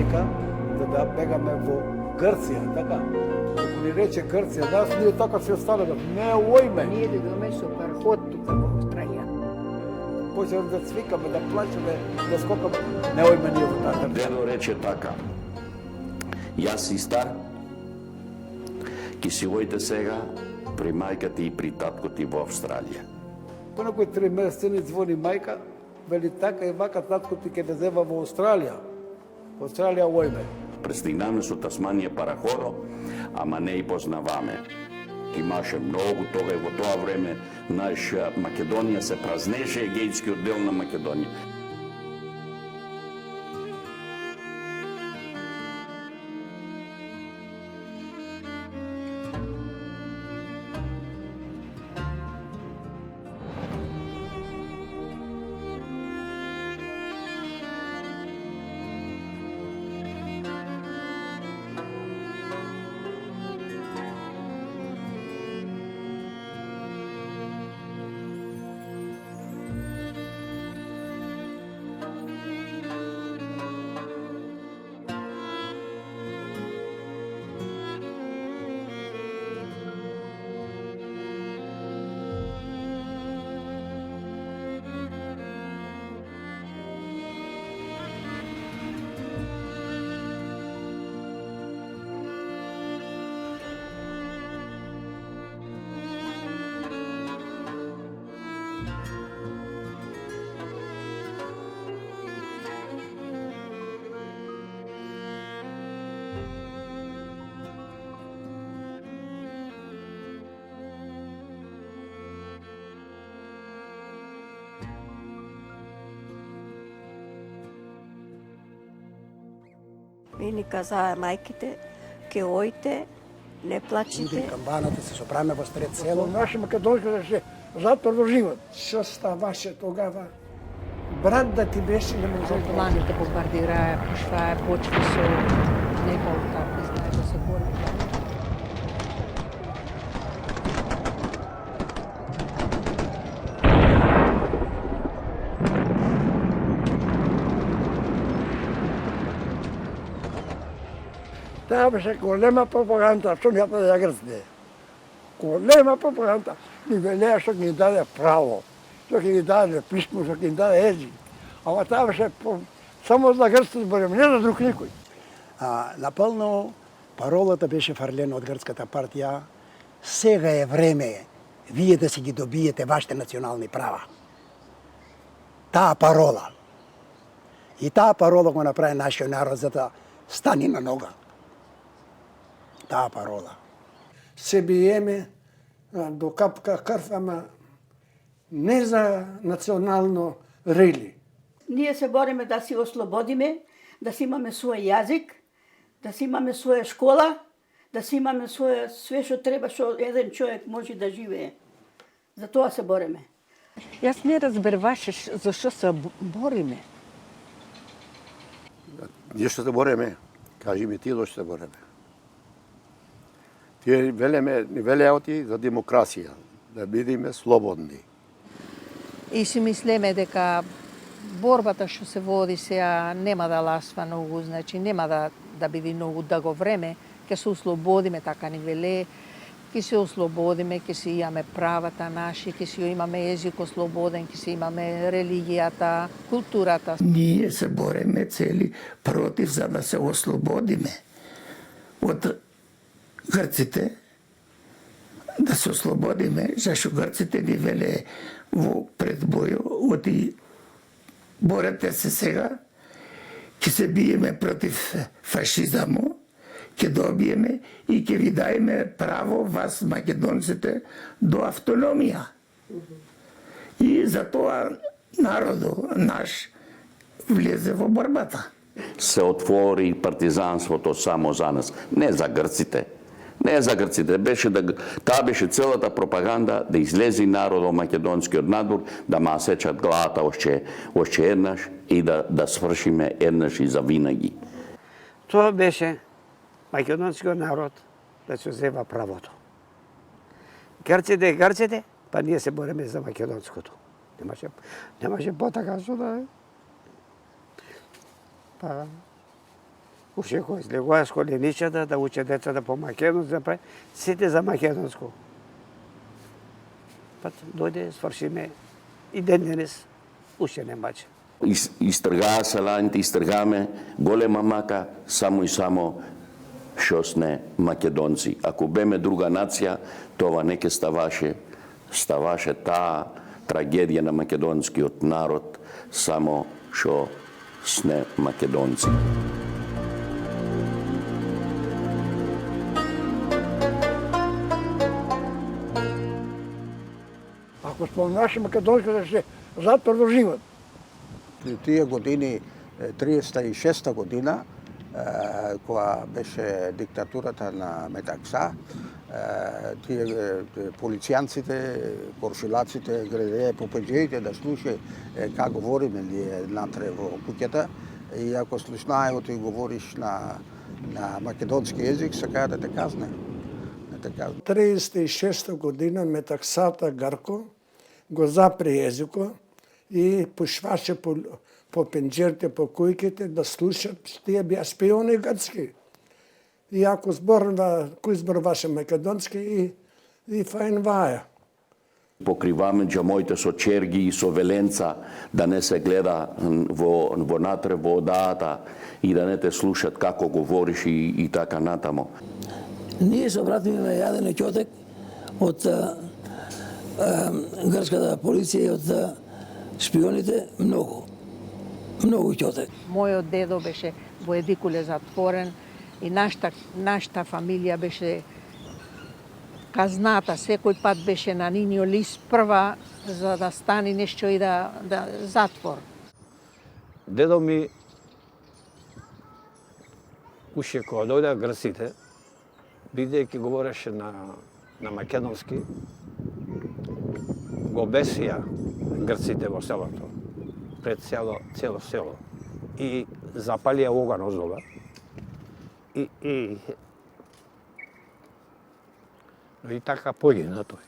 майка, за да бегаме во Грција, така? Ако ни рече Грција, нас ние така се останаме. Не ојме. Ние дојдоме со парход тука во Австралија. Почнеме да цвикаме, да плачеме, да скокаме. Не ојме ние во таа држава. Дедо рече така. Јас си стар, ки си ојте сега при мајка ти и при татко ти во Австралија. По некои 3 месеци ни звони мајка, вели така и вака татко ти ќе те зема во Австралија. Во Австралија ојме. Пристигнаме со Тасманија параходо, ама не и познаваме. Имаше многу тога и во тоа време, знаеш, Македонија се празнеше, егејскиот дел на Македонија. И ни казаа мајките, ке ојте, не плачите. Камбаната се соправиме во сред село. Наше македонско да се затвор во живот. Што ставаше тогава? Брат да ти беше не може. Планите бомбардираа, пуштаа почви со неколку, не знае да се бори. Таа беше голема пропаганда, што ми ја да ја грцне. Голема пропаганда. Ни велеа што ги даде право, што ги даде писмо, што ги даде език. Ама таа беше само за грците збореме, не за друг никој. Напълно паролата беше фарлена од грцката партија. Сега е време вие да си ги добиете вашите национални права. Таа парола. И таа парола го направи нашиот народ за да стани на нога. Таа парола. Се биеме до капка крв, ама не за национално рели. Ние се бориме да си ослободиме, да си имаме свој јазик, да си имаме своја школа, да си имаме све што треба што еден човек може да живее. За тоа се бориме. Јас не разберваше зашто се бориме. Ние што се бориме? Кажи ми ти зашто се бориме. Тие велеа оти за демокрација, да бидеме слободни. И си мислеме дека борбата што се води сега нема да ласва многу, значи нема да биде многу даго време, ќе се ослободиме, така ни веле, ќе се ослободиме, ќе си имаме правата наши, ќе си имаме език ослободен, ќе си имаме религијата, културата. Ние се бориме цели против за да се ослободиме од грците, да се ослободиме, зашто грците ни веле во предбоју, оти борете се сега, ќе се биеме против фашизаму, ќе добиеме и ќе ви даеме право вас македонците до автономија. И затоа народот наш влезе во борбата. Се отвори партизанството само за нас, не за грците. Не за грците, таа беше целата пропаганда да излези народот македонскиот надвор, да ма сечат главата ошче еднаш и да свршиме еднаш и за винаги. Тоа беше македонскиот народ да се зема правото. Грците, па ние се бориме за македонското. Немаше потака што да е. Па Уште кој излегува школеничата да учат децата по македонски, да прави сите за македонско. Пат дојде, свршиме и ден денес уште не маче. Изтргаа селаните, изтргаме голема мака само и само што сме македонци. Ако беме друга нација, тоа не ќе ставаше таа трагедија на македонскиот народ само што сме македонци. Ако спомнаше македонски да се затвор до живот. При тие години, 36-та година, кога беше диктатурата на Метакса, тие полицијанците, боршилаците градеја по пеđеите да слуше как говориме ние натре во куќата, и ако слушнае ти говориш на македонски език, сакаја да те казне. 36 година Метаксата Гарко го запре езико и пушваше по пенџерите, по кујките да слушат, тие беа шпиони грцки. И ако кој зборуваше македонски и фајнваја. Покриваме џамоите со черги и со веленца, да не се гледа во натре во одаата и да не те слушат како говориш и така натамо. Ние се обратиме на јаден ќотек од грчката полиција и од шпионите, многу ќотек. Мојот дедо беше во Едикуле затворен и нашата фамилија беше казната, секој пат беше на нинио лист прва за да стане нешто и да затвор. Дедо ми уште кога дојдеа грците, бидејќи говореше на македонски, го бесија грците во селото, пред цело село. И запалија оган оздола. И така погина тој.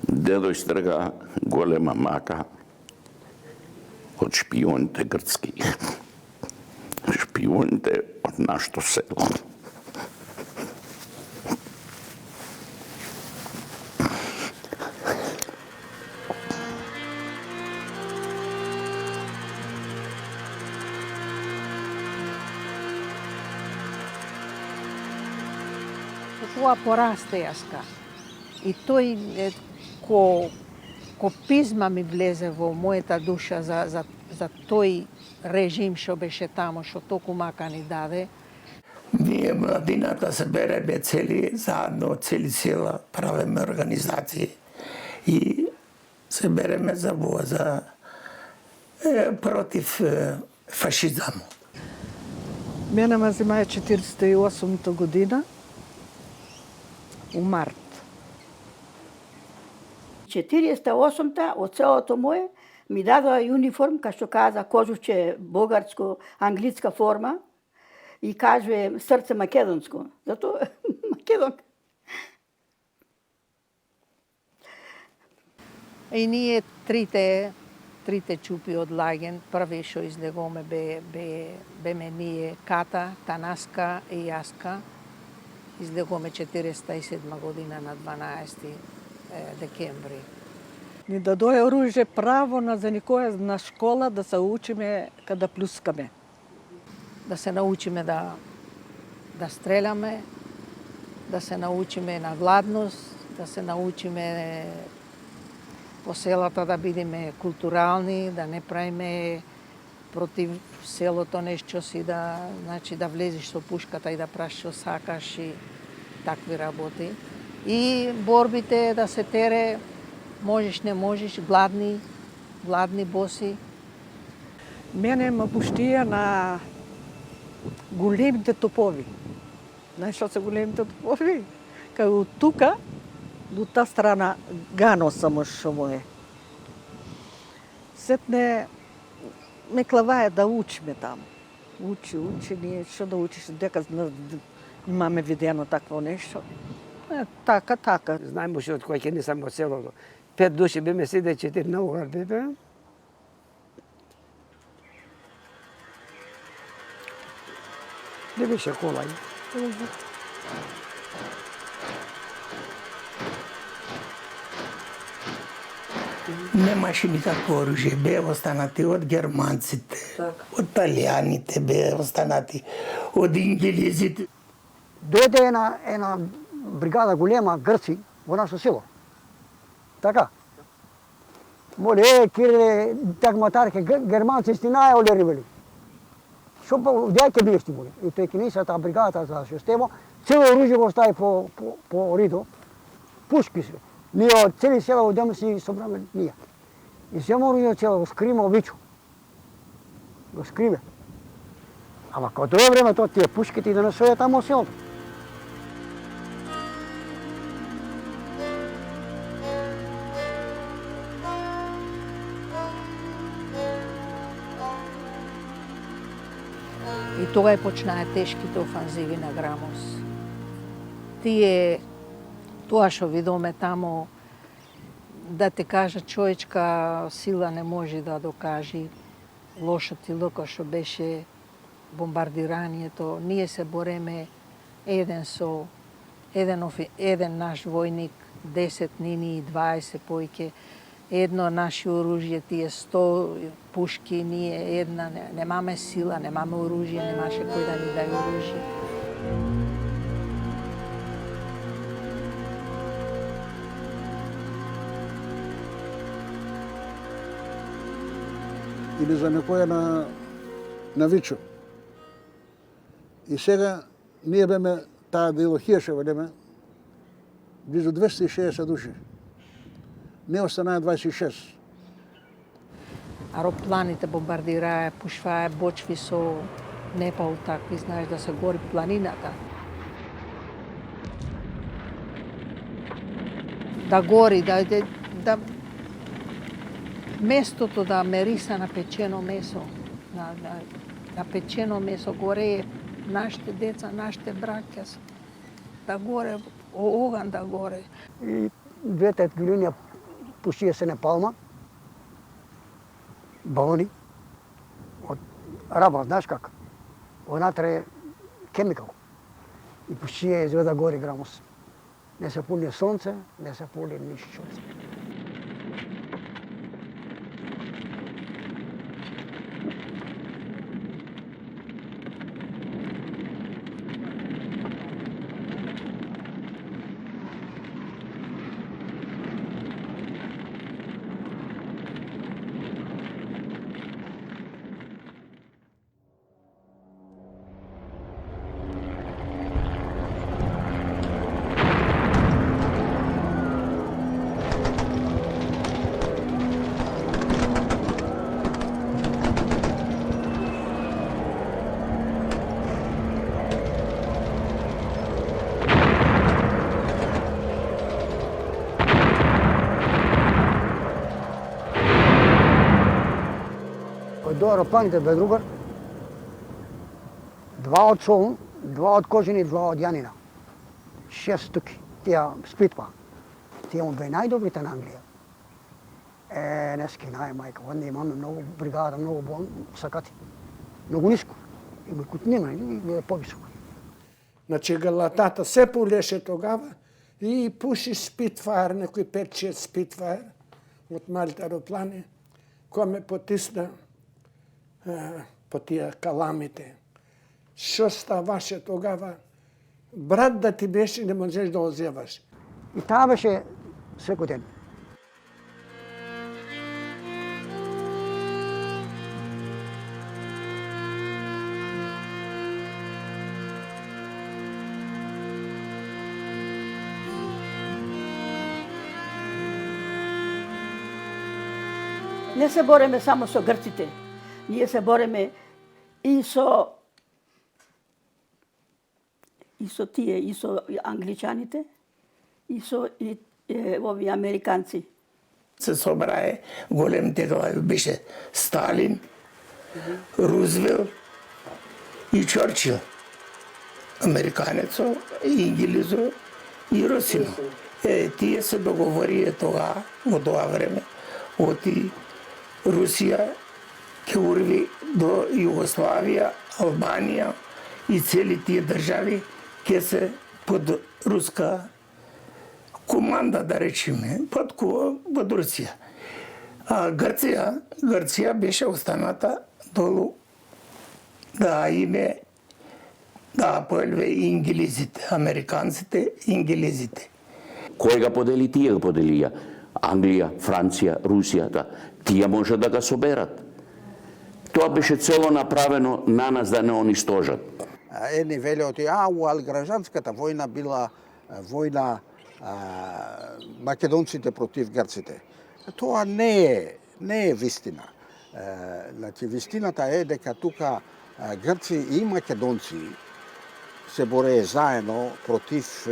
Дедо изтрга голема мака од шпионите грцки. Шпионите од нашето село. Тоа порасте јаска. И тој ко пизма ми влезе во мојата душа за тој режим што беше тамо, што толку мака ни даде. Ние младината се береме цели заедно, цели села, правиме организации и се береме за против фашизам. Мене ме земаја 48 година, у март. 48-та од целото мое ми дадоа униформ, кај што каза кожуче бугарско, англиска форма и кажува срце македонско. Зато македонка. И ние трите чупи од Лаген, први што излегоме беме ние Ката, Танаска и Јаска. Излегоме 47 година на 12 декември. Ни дадоја оружје право за никоја на школа да се учиме када плюскаме. Да се научиме да стреляме, да се научиме на гладност, да се научиме по селата да бидеме културални, да не правиме против селото нешто си да влезеш со пушката и да правиш што сакаш и такви работи. И борбите да се тере, можеш, не можеш, гладни боси. Мене ме пуштија на големите топови. Знаеш што се големите топови? Кај од тука до та страна гано само што му е. Сетне ме клаваја да учиме таму. Учи, ние што да учиш, дека имаме видено такво нешто. Така. Знаем уште од кој ќе не сам од селото. 5 души беме седе, 4 на оград беме. се беше кола. Немаше никакво оружие, бе останати од германците, од италијаните бе останати, од инглезите. Дојде една бригада голема грци во нашо село. Така. Моле, Кириле, так матарке, германци сти најолери вели. Шо па, дјајте биеш ти моле. И тој кинеса таа бригада за шестемо, цело оружје го стави по ридо, пушки се. Ние од цели села одеме си собраме ние. И семо оружје цело го скрима обичу. Го скриме. Ама кога тоа време тоа тие пушките и да не соја тамо селото. И тога почнаа тешките офанзиви на Грамоз. Тоа што видоме тамо, да те кажа, човечка сила не може да докажи лошот и локо што беше бомбардиранието. Ние се бореме еден наш војник, 10 нини и 20 појке, едно наше оружје, тие 100 пушки, ние една, немаме сила, немаме оружје, немаше кој да ни даде оружје. Или за некоја на Вичо. И сега ние беме таа дело Хиешево деме, близу 260 души. Не останаа 26. Аеропланите бомбардираа, пушваа бочви со непал такви, знаеш да се гори планината. Да гори, да местото да мериса на печено месо, на печено месо горе нашите деца, нашите браќа, да горе, оган да горе. И двете години пушија се на Палма, балони, од раба, знаеш как? Онатре хемикал. И пушија изведа гори Грамоз. Не се пули сонце, не се пули ништо. До аеропланите бе другар, 2 од солун, 2 од кожени, 2 од јанина. 6 штуки, тие спитва. Тие бе најдобрите на Англија. Нески најмајка, онде имаме многу бригада, многу болни, сакати. Многу ниско. Има кут нема, и повисоко. Значи галатата се полеше тогава и пуши спитфаер, некои 5-6 спитфаер од малите аероплани, која ме потисна по тие каламите. Што ставаше тогава? Брат да ти беше, не можеш да озеваш. И таа беше секој ден. Не се бореме само со грците. Ние се бореме и со тие, и со англичаните, и со овие американци. Се собрае големите, тоа беше Сталин, Рузвелт и Чорчил. Американецо, Инглизо и Русино. Тие се договорија тоа, во тоа време, оти Русија ќе урви до Југославија, Албанија и цели тие држави ќе се под руска команда, да речеме, под Русија. А Грција беше останата долу да име да поелве инглезите, американците, инглезите. Кој ga подели, тие го поделија. Англија, Франција, Русија, да. Тие може да ga соберат. Тоа беше цело направено на нас да не унистожат. Едни велеот али гражданската војна била војна македонците против грците. Тоа не е вистина. Значи, вистината е дека тука грци и македонци се борее заедно против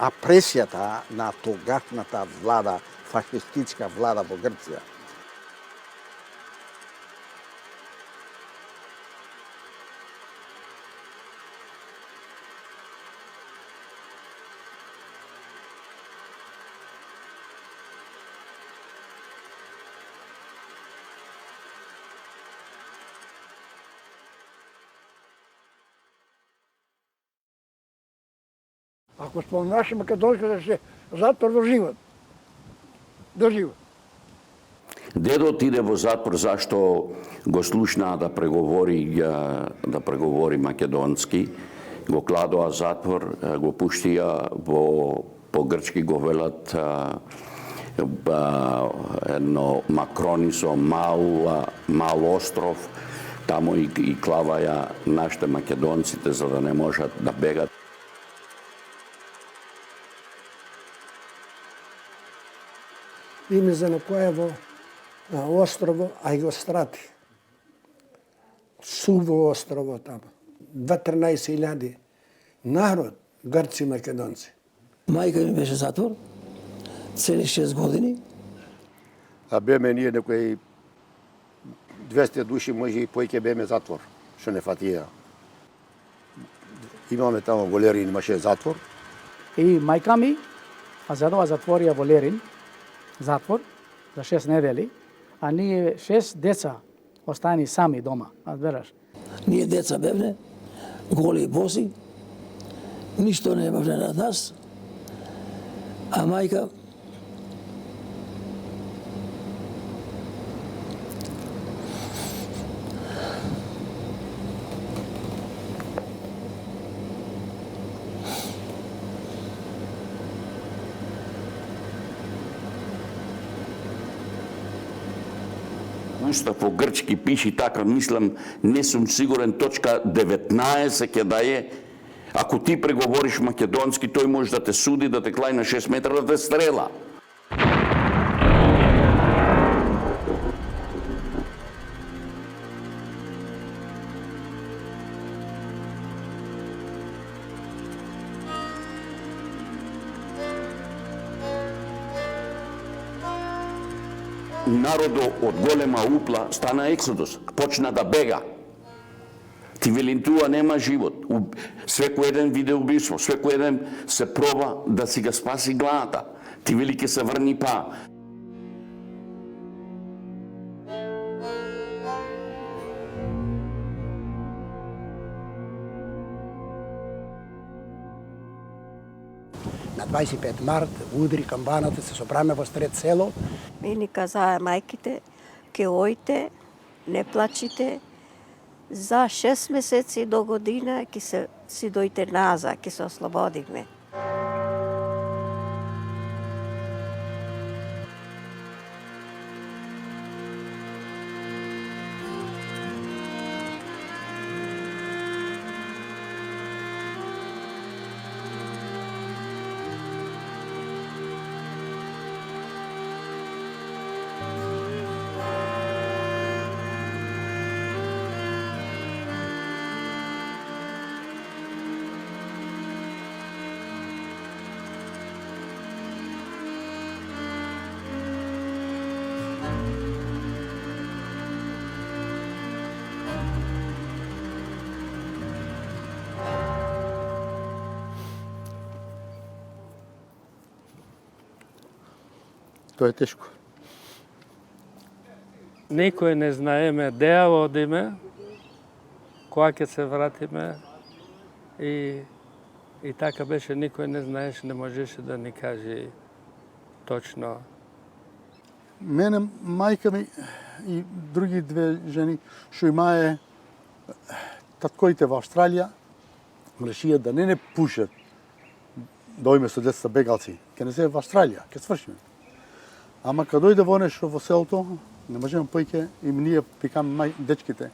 апресијата на тогашната влада, фашистичка влада во Грција. Ако спомнаше македонска да се затвор до живот. До живот. Дедо отиде во затвор зашто го слушнаа да преговори македонски, го кладоа затвор, го пуштија по грчки го велат едно Макронисо, мал остров, таму и клаваја нашите македонците за да не можат да бегат. Име за на коево острово, а и го страти. Суво острово тамо. 13.000 народ, грци, македонци. Мајка ми беше затвор, цели 6 години. А беме ние некои 200 души, може и појќе беме затвор, што не фатија. Имаме тамо во Лерин, имаше затвор. И мајка ми Азадова затворија во Лерин, затвор за 6 недели, а ние 6 деца остани сами дома, разбираш? Ние деца бевне, голи и боси, ништо не бевне на нас, а мајка Устав во грчки пиши така, мислам, не сум сигурен, точка 19 ќе да е. Ако ти преговориш македонски, тој може да те суди, да те клај на 6 метра, да те стрела. Народо од голема упла стана ексодус, почна да бега. Ти велин туа нема живот. Свеко еден виде убиство, свеко еден се проба да си ga спаси главата. Ти вели ке се врни па. На 25 март удри камбаната, се собраме во сред село. И ни казаа мајките, ке ојте, не плачите, за 6 месеци до година ќе си дојте назад, ќе се ослободиме. Тоа е тешко. Никој не знаеме деа одиме, кога ќе се вратиме, И така беше, никой не знаеше, не можеше да ни каже точно. Мене, майка ми и други две жени, што имае таткоите во Австралија, решија да не пушат дојме со деца бегалци. Ке не се во Австралија, ке свршиме. Ама кога дојде во нешто во селото, не можеме поиќе и ние пикаме дечките,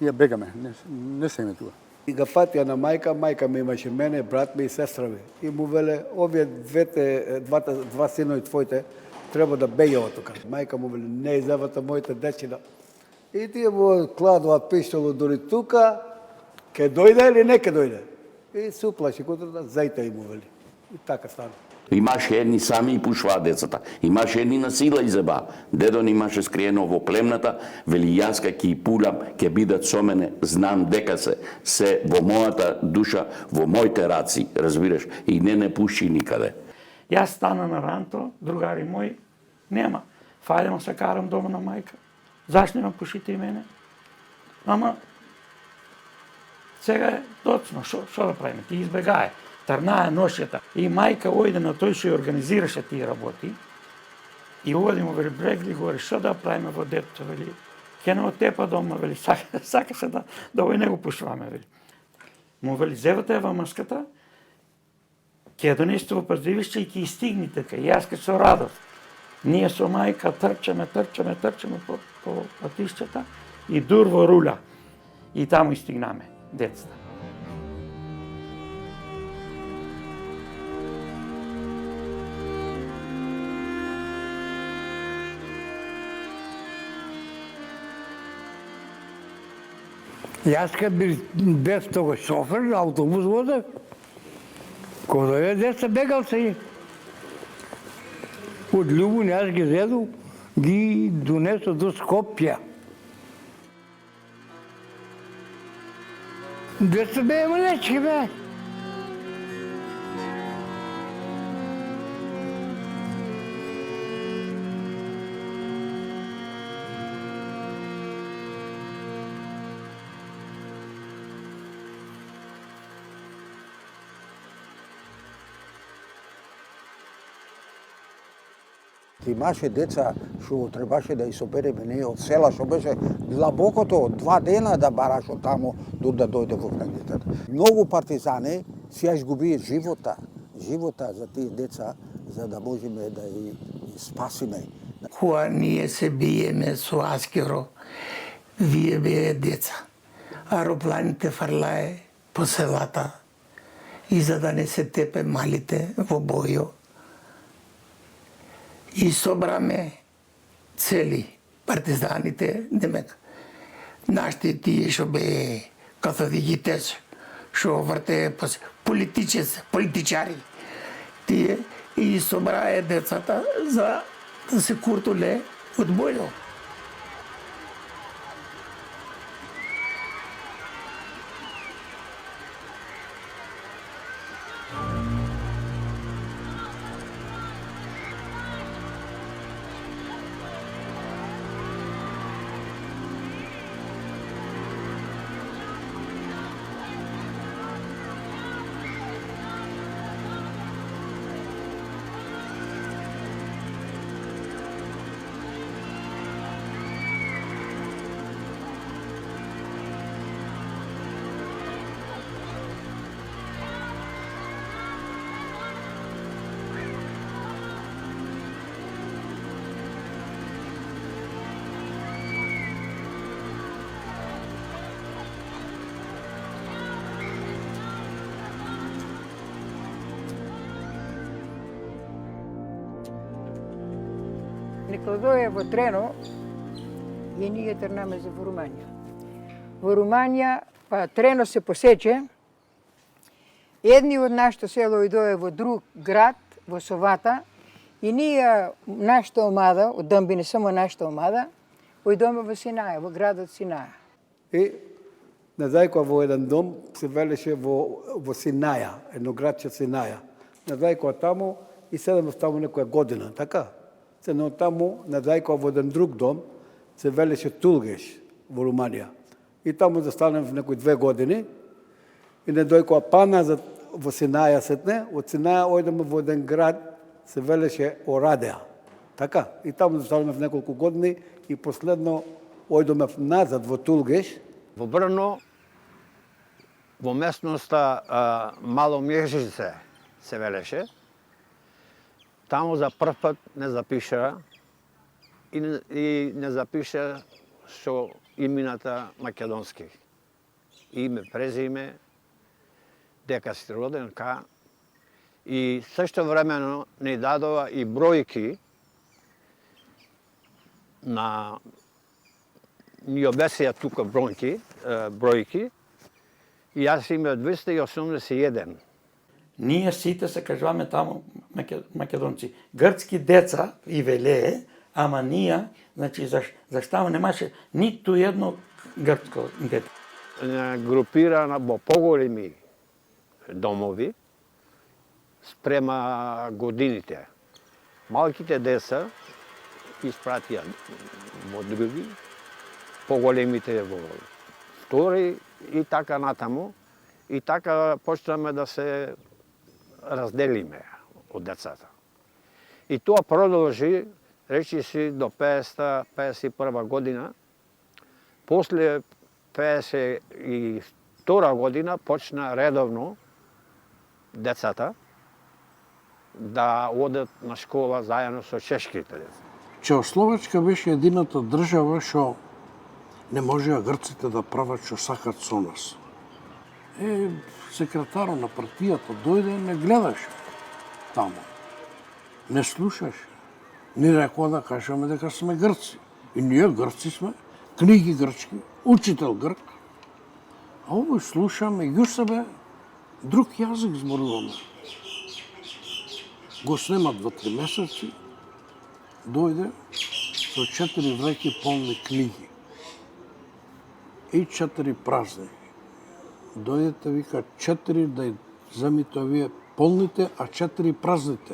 ние бегаме, не се име тука. И ga patija na majka mi imаше мене, брат ми и сестра ми. И му веле, овие два синови твоите треба да беја од тука. Мајка му веле, не излевате моите дечина. И тие му кладуваат пиштолу дури тука, ке дојде или не ке дојде. И се уплаши кутрата, зајте и му вели. И така стана. Имаше едни сами и пушваа децата. Имаше едни на сила изеба. Дедо ни имаше скриено во племната, вели јас ке ги пулам, ке бидат со мене, знам дека се во мојата душа, во моите раци, разбираш, и не пуши никаде. Јас стана на ранто, другари мои, нема. Фајдемо се карам дома на мајка. Зашто нема пушите и мене? Ама, сега е точно, шо да правиме? Ти избегае. Тарнае ношјата. И мајка ојде на тој што ја организираше тие работи. И оди му вели, Брегли горе, што да правиме во детето, вели. Ке не отепа дома, вели, сакаше да ој не го пушваме, вели. Му вели, зевате ја во маската, ќе ја донесете во пазивиште и ќе истигнете кај јас ке со радост. Ние со мајка трчаме по патишчата и дур во руля. И таму истигнаме децата. Јас кад би без того шофер, автобус водев, кога дојде деца бегалци, од Љубун јас ги зедов, ги донесо до Скопје. Деца бе малечки бе. Имаше деца што требаше да собереме ние од села, што беше длабокото 2 дена да бараш од таму да дојде во границата. Многу партизани си изгубија живота за тие деца, за да можеме да ги спасиме. Кога ние се биеме со Аскеро, вие бее деца. Аеропланите фрлае по селата и за да не се тепе малите во бојо. И собраме цели партизаните, демек, нашите тие што бе католиците, што врте политичари, тие и собрае децата за да се куртуле од бојо. Никодоја во Трено и ние трнаме за во Руманија. Во Руманија, па Трено се посече, едни од нашето село идоја во друг град, во Совата, и ние, нашата омада, од Дъмбине, само нашата омада, ојдоме во Синаја, во градот Синаја. И надајко во еден дом се велеше во Синаја, едно градче Синаја. Надајко таму и седаме таму некоја година, така? Седаме таму, надајко во еден друг дом, се велеше Тулгеш во Руманија. И таму застанем в некои 2 години и не дојкоа па назад во Синаја сетне, од Синаја ојдеме во еден град, се велеше Орадеа. Така? И таму заставаме в неколку години и последно ојдеме назад во Тулгеш. Во Брно, во местноста Мало Мјежице се велеше, таму за прв пат не запиша и не запиша со имината македонски. Име, презиме, дека си роден ка. И сешто времено ни дадова и бројки на ни обесија тука бројки, и јас име 281. Ние сите се кажуваме таму македонци. Грцки деца и велее, ама ние, значи, заштамо немаше ниту едно грцко дете. Групирана во поголеми домови спрема годините. Малките деца испратија во други, поголемите во втори и така натаму. И така почнаме да се разделиме од децата. И тоа продолжи, речи си, до 50-51 година. После 52 година почна редовно децата да одат на школа заедно со чешките деца. Чехословачка беше едината држава што не можеа грците да прават што сакат со нас. Секретарот на партијата дојде, не гледаше таму. Не слушаше. Ни рекоа да кажеме дека сме грци. И ние грци сме, книги грчки, учител грк. А овој слушаме, јуш себе друг јазик зборуваме. Го снемат во 3 месеци, дојде со 4 вреќи полни книги и 4 празни. Дојдете, вика, 4 да земите овие полните, а 4 празните.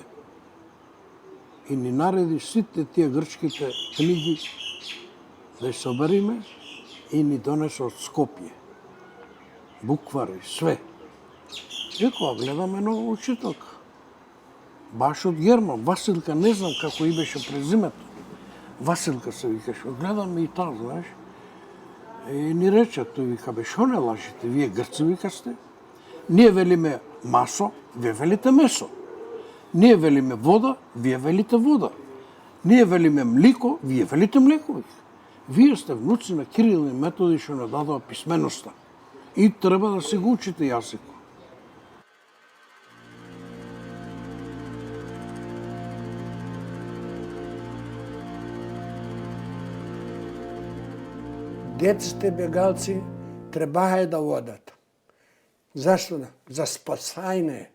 И ни нареди сите тие грчките книги да ја собериме и ни донесе од Скопје. Буквари, све. И кога гледаме нова учителка, баш од Герман, Василка, не знам како и беше презимето. Василка се викаше, гледаме и таа, знаеш. И ни рече, тој вика, бе, шо не лажите, вие грци вика сте? Ние велиме масо, вие велите месо. Ние велиме вода, вие велите вода. Ние велиме млико, вие велите млеко. Вие сте внуци на Кирил и Методи што не дадоа писменоста. И треба да се го учите јазикот. Деците бегалци требаха да одат. Зашто? За спасајне.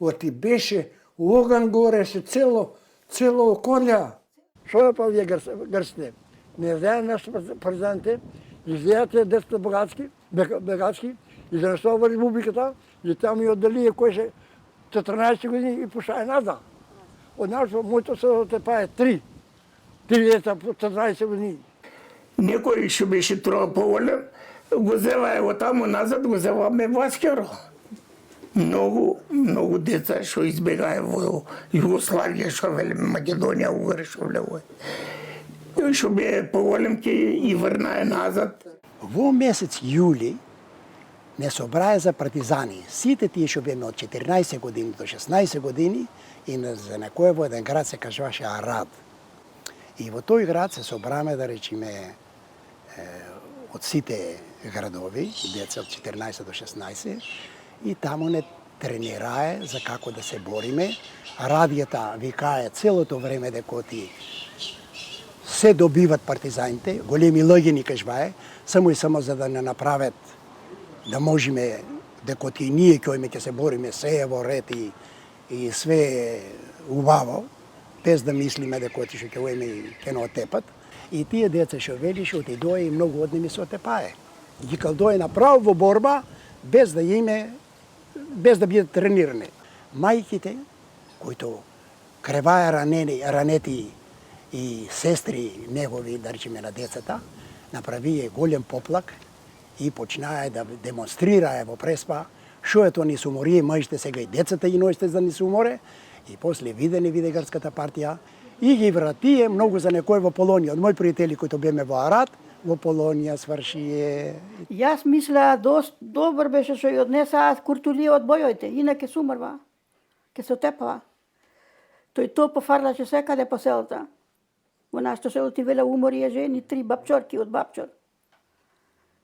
Оти беше оган гореше цело околја. Што е па вие грците? Не знаем нашите партизаните, излејате децата бегачки, и занесува во републиката, и таму ја одделија кој се 14 години и пушаја назад. Од нашо, моето село Тепаје 3 деца по 14 години. Некој што беше троа поволен, го зева ево таму назад, го зеваме Васкеро. Многу деца што избегаја во Југославија, што велиме Македонија, Угари, што влевој. И што бе поволен ке и врнае назад. Во месец јули не собрае за партизани. Сите тие што беме од 14 години до 16 години и за некој во еден град се кажуваше Арад. И во тој град се собраме, да речиме, од сите градови, деца од 14 до 16, и таму не тренирае за како да се бориме. Радијата викае целото време дека ти се добиват партизаните, големи лоѓи ни кажбае, само и само за да не направат да можеме дека ти ние ќе се бориме се во ред и све убаво, без да мислиме дека ти ќе уеме и ќе не отепат. И тие деца што велиш отидоа и многу од ними се отепае. Ги калдоe направо во борба без да бидат тренирани. Мајките кои креваја ранети и сестри негови, да речеме на децата, направија голем поплак и почнаа да демонстрираа во Преспа Шо е тоа ни се умори, мажите сега и децата и ноќите за ни се уморе, и после виде грчката партија, и ги вратие многу за некој во Полонија. Од мои пријатели кои беме во Арат, во Полонија свршие. Јас мисля, добар беше што ја однеса Куртулија од бојоите, инаке се умрва, ке се отепава. Тој то пофарлаше секаде по селата. Во нашето село ти веле уморија жени, 3 бабчорки од бабчор.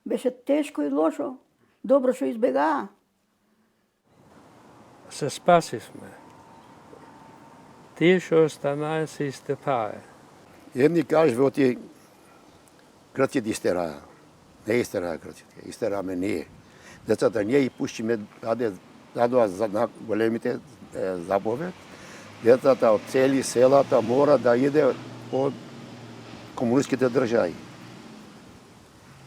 Беше тешко и лошо. Добро што избегаа. Се спасивме. Тие што останаа се истепае. Едни кажува оти грците истераа. Не истераа грците, истераме ние. Децата ние и пушчиме, дадоа за големите заповед. Децата од цели селата мора да иде од комунистските држави.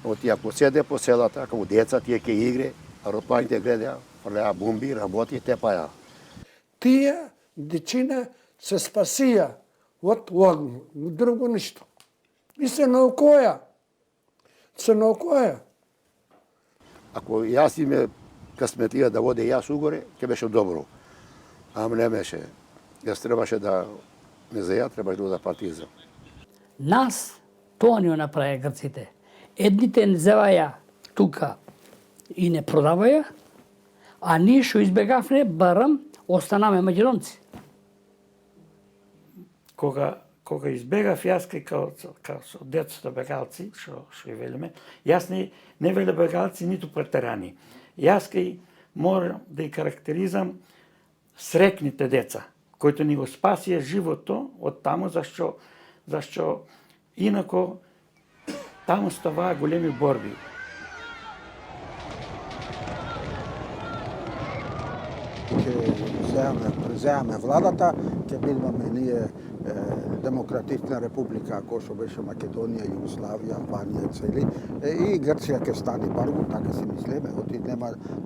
Оти ако седе по селата, ако деца тие ке игре, аеропланите гледаја, фрлеа бомби, работи, тепаја. Тие дечина се спасија од огн, друго ништо. И се наукоја. Ако јас име късметија да воде јас угоре, ќе беше добро. Ама не беше. Јас требаше да не заја, требаше да партизам. Нас тоа ни направи грците. Едните не зеваја тука и не продаваја, а ние што избегавме, барам останаме македонци. Кога избегав јас као со децата бегалци, што ги велиме, јас не веле бегалци, ниту претерани. Јас морам да ги карактеризам срекните деца, кои ни го спасија живото од таму, зашто инако таму ставаа големи борби. Ќе преземаме владата, ќе бидеме ние демократична република, кој што беше Македонија, Југославија, Албанија цели, и Грција ќе стане барго, така си мислеме, оти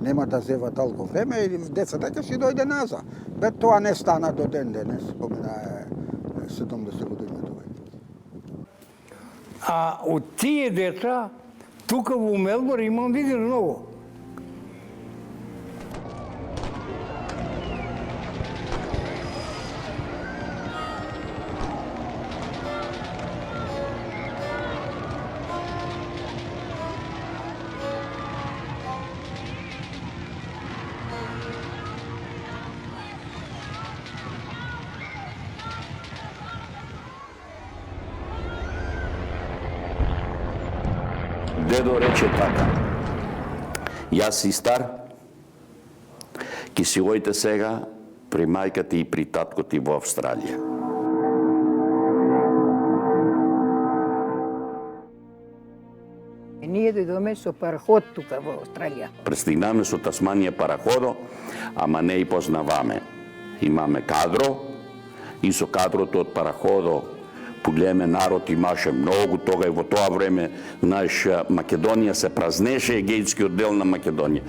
нема да зева толку време и децата ќе си дојде назад. Бе тоа не стана до ден денес, помина 70 години тоа. А од тие деца, тука во Мелбурн имам видено многу. Дедо рече така: јас си стар, ки си ојте сега при мајка ти и при татко ти во Австралија. Ние дојдоме со параход тука во Австралија. Пристигнаме со Тасманија параходо, ама не и познаваме. Имаме кадро и со кадрото од параходо големе народ имаше многу тога и во тоа време, знаеш, Македонија се празнеше, егејскиот дел на Македонија.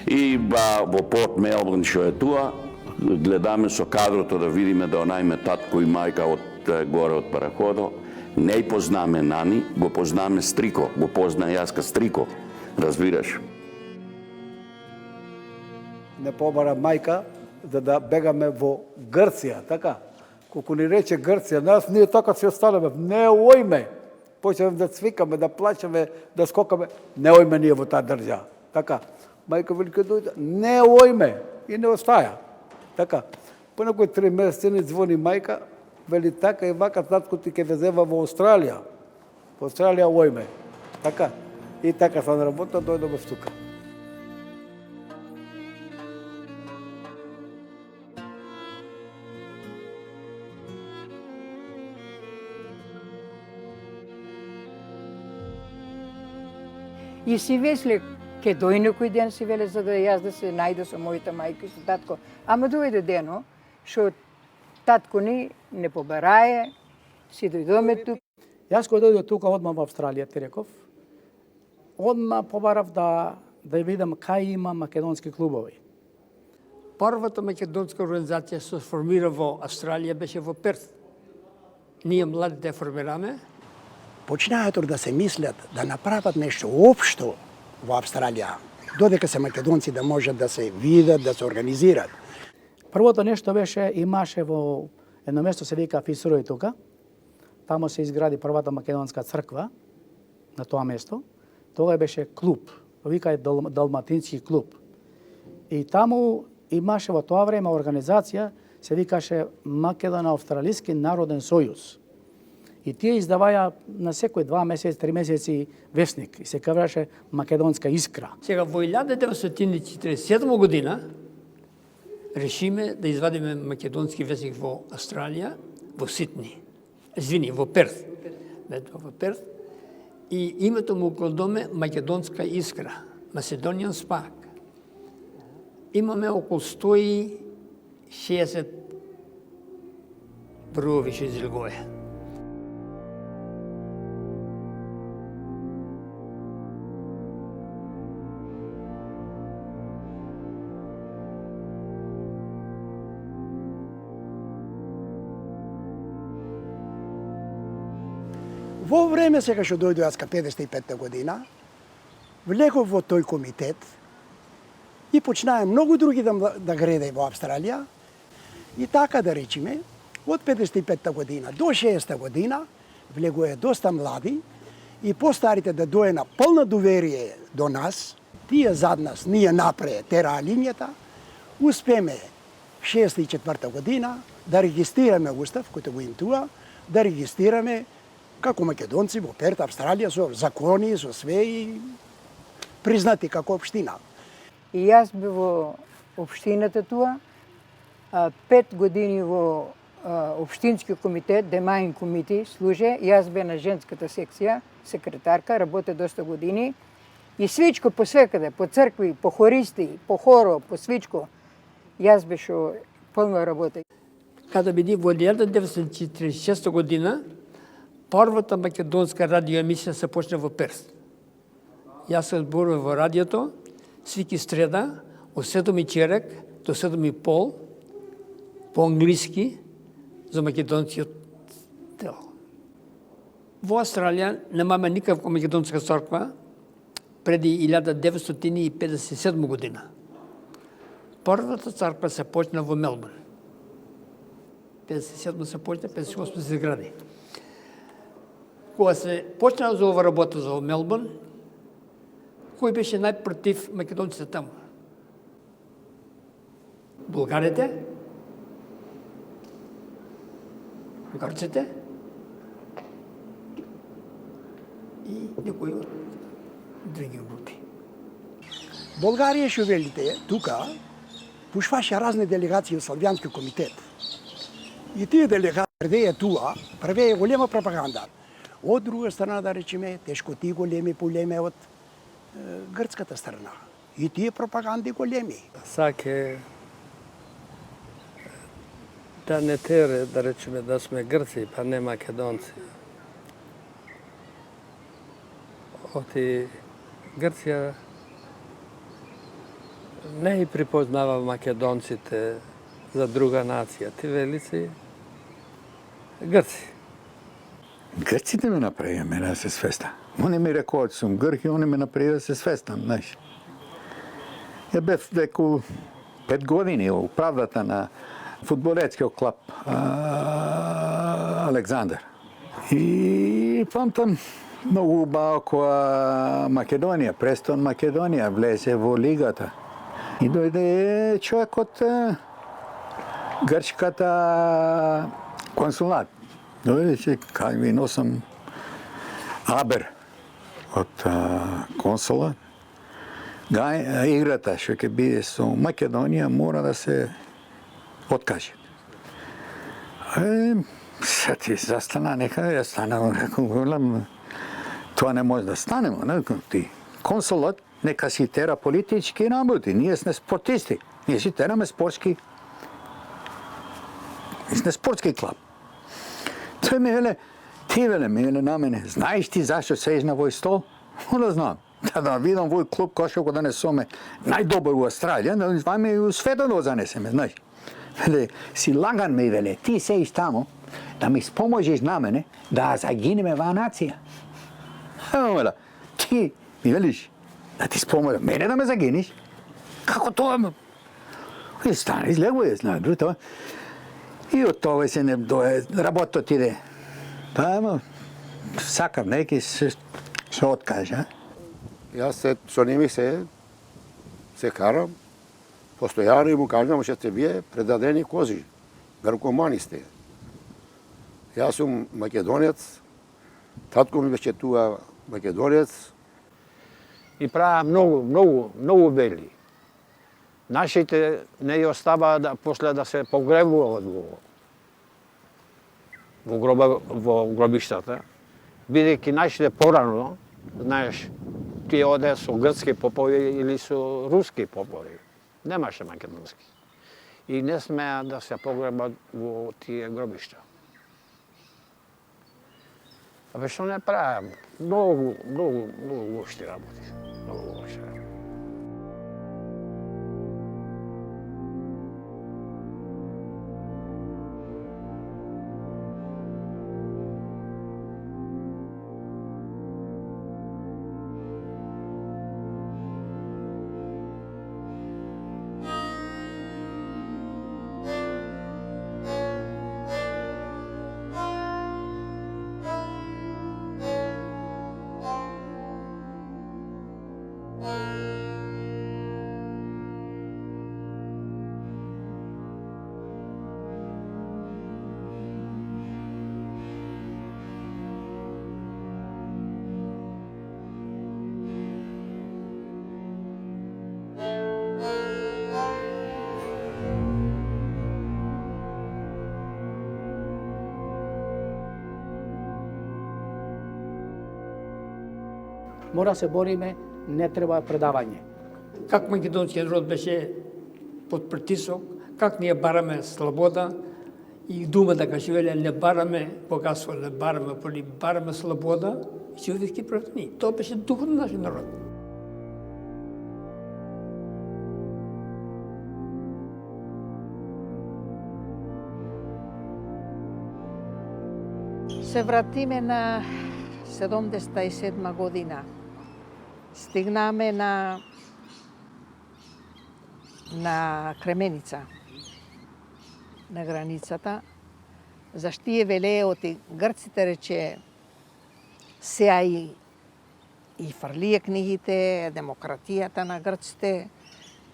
И во Порт Мелбурн што е туа, гледаме со кадрото да видиме да онајме татко и мајка од горе од параходо. Не и познаме нани, го познаме Стрико, го позна јас ка Стрико, разбираш? Не побара мајка за да бегаме во Грција, така? Колку ни рече Грција, нас ние така се останеме, не ојме. Почнеме да цвикаме, да плачеме, да скокаме, не ојме ние во таа држава. Така, мајка вели кога дојде, не ојме и не остаја. Така, по некои 3 месеци ни звони мајка, вели така и вака татко ти ке везева во Австралија. Во Австралија ојме. Така, и така се наработа, дојдеме тука. И си весле, ке дојде некој ден, си веле, за да јас да се најда со мојата мајка и со татко. Ама дојде дено, што татко ни не побарае, си дојдоме тук. Јас кој дојдов тука одма во Австралија, ти реков, одма побарав да видам кај има македонски клубови. Првата македонска организација се формира во Австралија беше во Перт. Ние младите формираме. Починаат да се мислят да направат нешто општо во Австралија. додека се македонци да можат да се видат, да се организираат. Првото нешто беше, имаше во едно место се вика Фисурој тука. Тамо се изгради првата македонска црква на тоа место. Тоа беше клуб, вика Далматински клуб. И таму имаше во тоа време организација, се викаше Македоно-Австралиски народен сојуз. И тие издаваја на секој 2 месеци, 3 месеци весник и се кажеше Македонска искра. Сега во 1947 година решиме да извадиме македонски весник во Австралија, во Сидни. Во Перт. Во Перт. И името му кладоме Македонска искра, Macedonian Spark. Имаме околу 160 броеви што излегоја. Во време сега што дојдов јас ка 55 година, влегов во тој комитет и почнаа многу други да греде во Австралија. И така да речеме, од 55 година до 60 година влегуе доста млади и постарите да дое на полно доверие до нас, тие зад нас, ние напред тераа линијата, успеме 64 година да регистрираме устав кој го имтува, да регистрираме како македонци во Перт, Австралија, со закони, со све и признати како општина. И јас бев во општината туа, 5 години во општински комитет, Демаин комити служе, јас бе на женската секција, секретарка, работе доста години. И свичко по свекаде, по цркви, по хористи, по хоро, по свичко, јас беше полно работе. Када биде во 1946 година, првата македонска радиоемисија се почна во Перт. Јас се зборував во радиото, свики среда, од 7:15 до 7:30, по англиски, за македонскиот дел. Во Австралија немаме никаква македонска црква преди 1957 година. Првата црква се почна во Мелбурн. 57 се почна, 58 се гради. Кога се почна за ова работа за Мелбурн, кој беше најпротив македонците таму? Булгарите? Грците? И некои од други групи. Болгарија што велите, тука пушваше разни делегации од Славјански комитет. И тие делегации првеја туа, правеја голема пропаганда. Од друга страна, да речеме, тешкоти големи полеми од грцката страна. И тие пропаганди големи. Саке да не тере, да речеме, да сме грци, па не македонци. Оти Грција не и припознава македонците за друга нација. Ти велици грци. Грците ме направија мене да се свестам. Они ми рекоа че сум грк и они ме направија да се свестам, знаеш. Ја бев деку 5 години у правдата на фудбалетскиот клуб Александар. И памтам многу убаво кога Македонија, Престон Македонија влезе во лигата. И дојде човек од грчката консулат. Дојде че кај ви носам абер од консулат. Играта што ќе биде со Македонија мора да се откаже. Се ти застана некаде, ја станам, рекам, тоа не може да станемо, не? Ти консулот нека си тера политички работи, ние сме спортисти, ние си тераме спортски, ние сме спортски клуб. Тој ми веле, ти веле, ми веле на мене, знаеш ти зашто седиш на вој стол? Да знам, да видам вој клуб кој што го донесоме најдобар у Австралија, да ваме и у светот да го занесеме, знаеш. Веле, си лаган ми веле, ти седиш тамо, да ми споможеш на мене да загинеме ваа нација. Веле, ти ми велиш, Да ти спомня, мене да ме загиниш? Како тоа? И стане, излегува, знае, друго. И од тоа се не дое, работот иде. Па, ама, сакам, неки се откажа. Јас со ними се карам, постојано и му кажам, што сте вие предадени кози, наркомани сте. Јас сум македонец, татко ми беше туа македонец. И правя многу бели. Нашите не ја остава после да се погребуваат во гробиштата, бидејќи нашите порано, знаеш, тие оде со грцки попови или со руски попови. Немаше македонски. И не смеа да се погребат во тие гробишта. Абе што не правам? Многу лоши работи. Многу лоши работи. Мора се бориме, не треба предавање. Как македонскиот народ беше под притисок, как ние бараме слобода и дума да кажа веле не бараме богатство, не бараме поли, бараме слобода и човечки правни. Тоа беше духот на нашиот народ. Се вратиме на 77 година. Стигнаме на Кременица, на границата. Заштие велеоти грците рече сеа и фрлие книгите, демократијата на грците,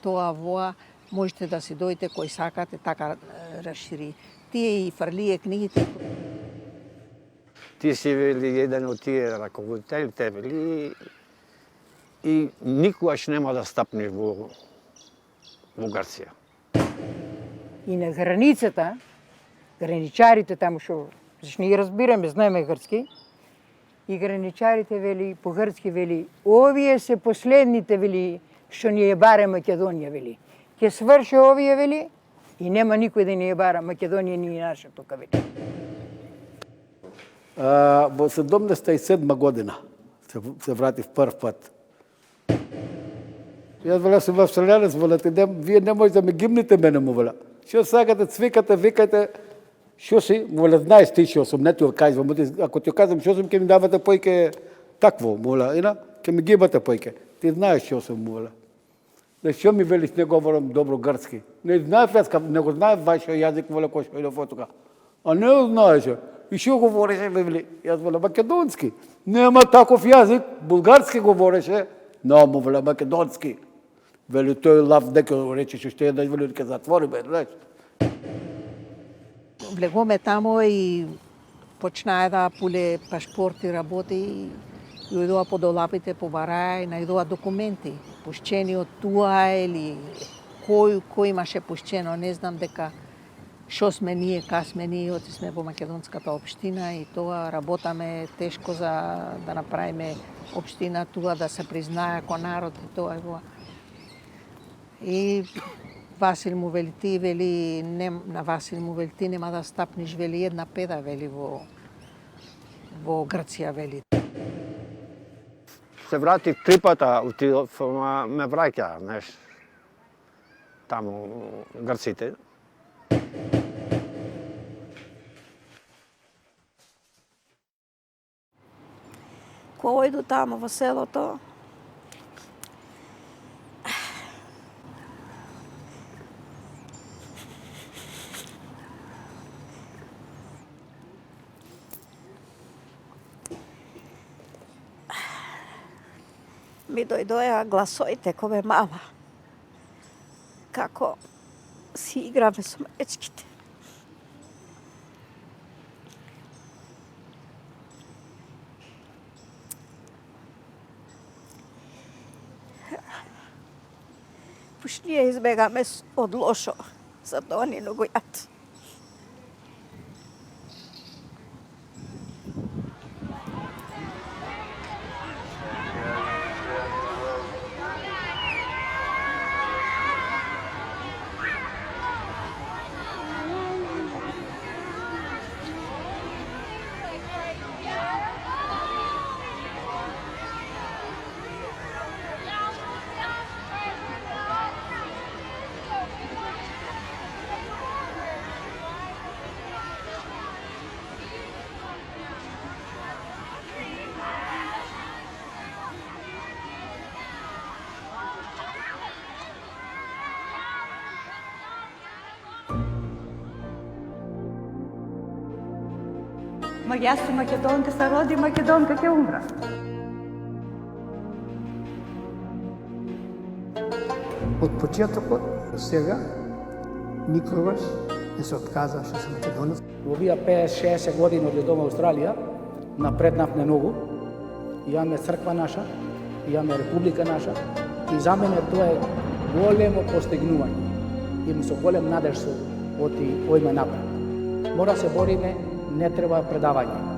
тоа воа, можете да си дојдете кој сакате, така расшири. Тие и фрлие книгите. Ти си вели еден од тие раководителите, вели, и никогаш нема да стапнеш во Грција. И на границата, граничарите таму што, зашто ние разбираме, знаеме грцки, и граничарите вели, по грцки вели, овие се последните вели, што ни е баре Македонија вели. Ке сврши овие вели, и нема никој да ни е бара Македонија ни е наша тука вели. Во 77 година се вратив прв пат. Јас веле сум австралијанец, веле, вие не може да ме гимните мене, му веле. Што сакате, цвикате, викајте, што си, му веле, знаеш ти што сум, не ти кажувам, ако ти кажам што сум, ќе ми давате појке такво, му веле, ина, ќе ми гибате појке. Ти знаеш што сум, му веле. Што ми велиш, не говорам добро грцки. Не знаев јас, не го знаев вашиот јазик, веле, кој што иде тука. А не го знаеше. И што говореше, вели, јас веле, македонски. Нема таков јазик, булгарски говореше, но му веле, македонски. Вели, тој лав некој речеше, што еднаш вели, ке затвориме, знаеш. Влегоме тамо и почнаа да пуле пашпорти, работи, и ојдоа по долапите, по бараја, и најдоа документи, пушчени од туа или кој имаше пушчено, не знам дека што сме ние, ка сме ние, оти сме во македонската општина и тоа работаме тешко за да направиме општина туа, да се признае ко народ и тоа е во. И Васил му вели, ти вели, на Васил му вели, ти нема да стапниш, вели, една педа, вели, во Грција, вели. Се вратив 3 пата, ме враќа, знаеш, таму грците. Кога ојду таму во селото, mi doјдоја гласоите кога мала. Како си играме со мечките. Пуш ние избегаме од лошо, затоа ни го јат. Ма јас сум македонка, се роди македонка, ќе умра. Од почетокот до сега никогаш не се отказав што сум македонец. Во овие 50-60 години од дома Австралија напреднавме многу. Имаме црква наша, имаме република наша и за мене тоа е големо постигнување. Имам со голем надеж со оиме напред. Мора се бориме, не треба предавање.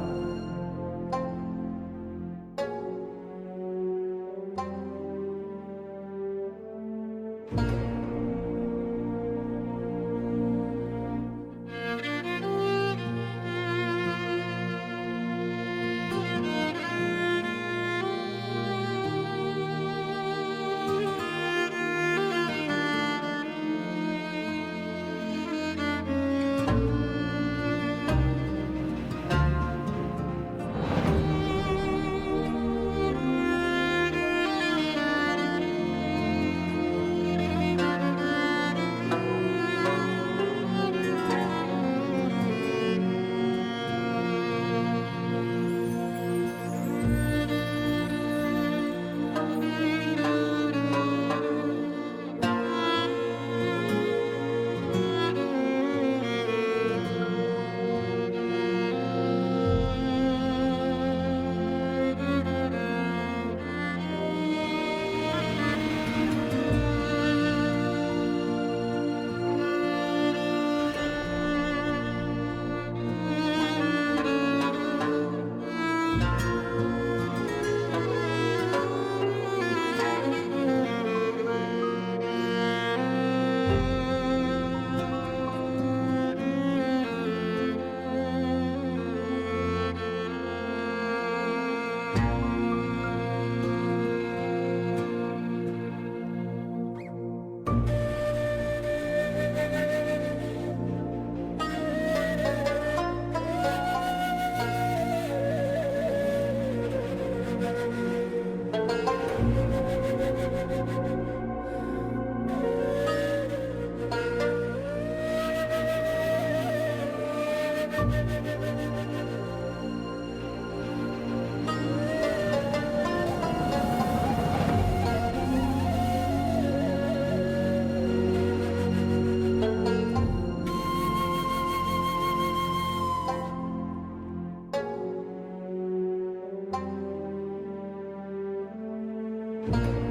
Thank you.